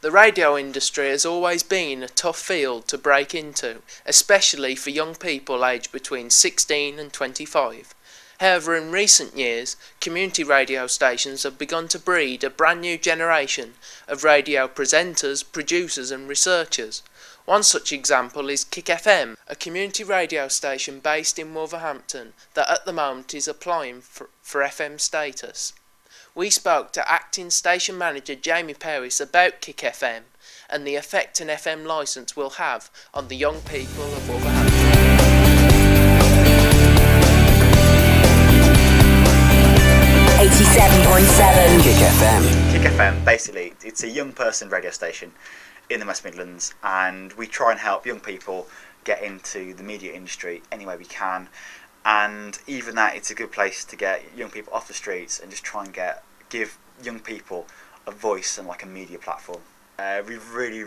The radio industry has always been a tough field to break into, especially for young people aged between 16 and 25. However, in recent years, community radio stations have begun to breed a brand new generation of radio presenters, producers and researchers. One such example is Kicfm, a community radio station based in Wolverhampton that at the moment is applying for FM status. We spoke to acting station manager Jamie Powis about Kicfm and the effect an FM licence will have on the young people of Wolverhampton. 87.7 Kicfm. Kicfm, basically, it's a young person radio station in the West Midlands, and we try and help young people get into the media industry any way we can. And even that, it's a good place to get young people off the streets and just try and give young people a voice and like a media platform. We really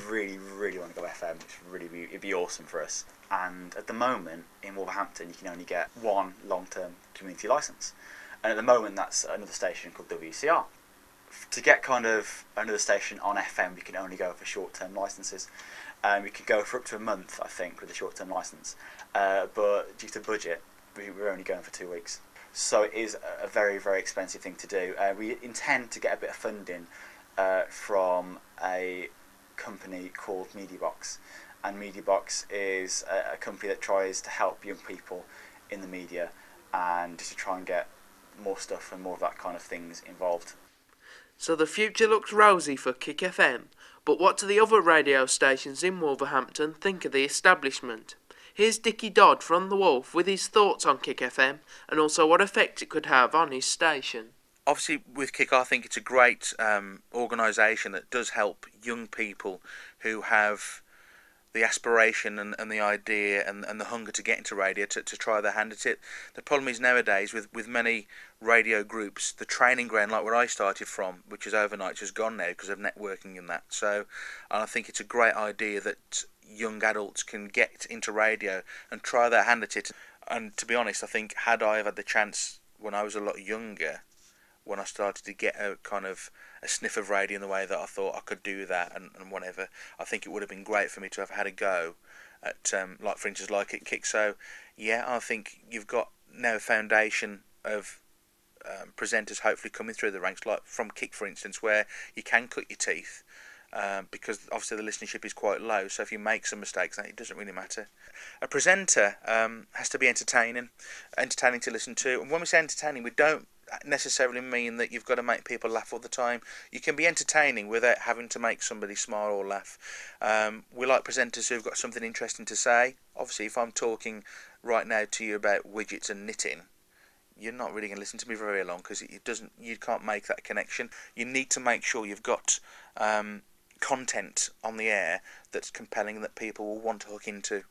want to go FM. It'd be awesome for us. And at the moment in Wolverhampton, you can only get one long-term community licence. And at the moment, that's another station called WCR. To get kind of another station on FM, we can only go for short-term licences. We could go for up to a month, I think, with a short-term licence. But due to budget, we're only going for 2 weeks. So it is a very expensive thing to do. We intend to get a bit of funding from a company called MediaBox. And MediaBox is a company that tries to help young people in the media and just to try and get more stuff and more of that kind of things involved. So the future looks rosy for Kicfm, but what do the other radio stations in Wolverhampton think of the establishment? Here's Dicky Dodd from The Wolf with his thoughts on Kicfm and also what effect it could have on his station. Obviously with Kick, I think it's a great organisation that does help young people who have the aspiration and the idea and the hunger to get into radio, to try their hand at it. The problem is nowadays with many radio groups, the training ground, like where I started from, which is overnight, has gone now because of networking and that. So I think it's a great idea that young adults can get into radio and try their hand at it. And to be honest, I think had I had the chance when I was a lot younger, when I started to get a kind of a sniff of radio in the way that I thought I could do that and whatever, I think it would have been great for me to have had a go at, like for instance, like at Kick. So yeah, I think you've got now a foundation of presenters hopefully coming through the ranks, like from Kick for instance, where you can cut your teeth. Because obviously the listenership is quite low, so if you make some mistakes, it doesn't really matter. A presenter has to be entertaining to listen to. And when we say entertaining, we don't necessarily mean that you've got to make people laugh all the time. You can be entertaining without having to make somebody smile or laugh. We like presenters who've got something interesting to say. Obviously, if I'm talking right now to you about widgets and knitting, you're not really going to listen to me for very long because you can't make that connection. You need to make sure you've got content on the air that's compelling and that people will want to hook into.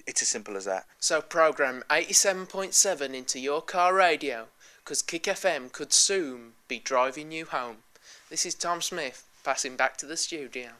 It's as simple as that. So program 87.7 into your car radio, because Kicfm could soon be driving you home. This is Tom Smith, passing back to the studio.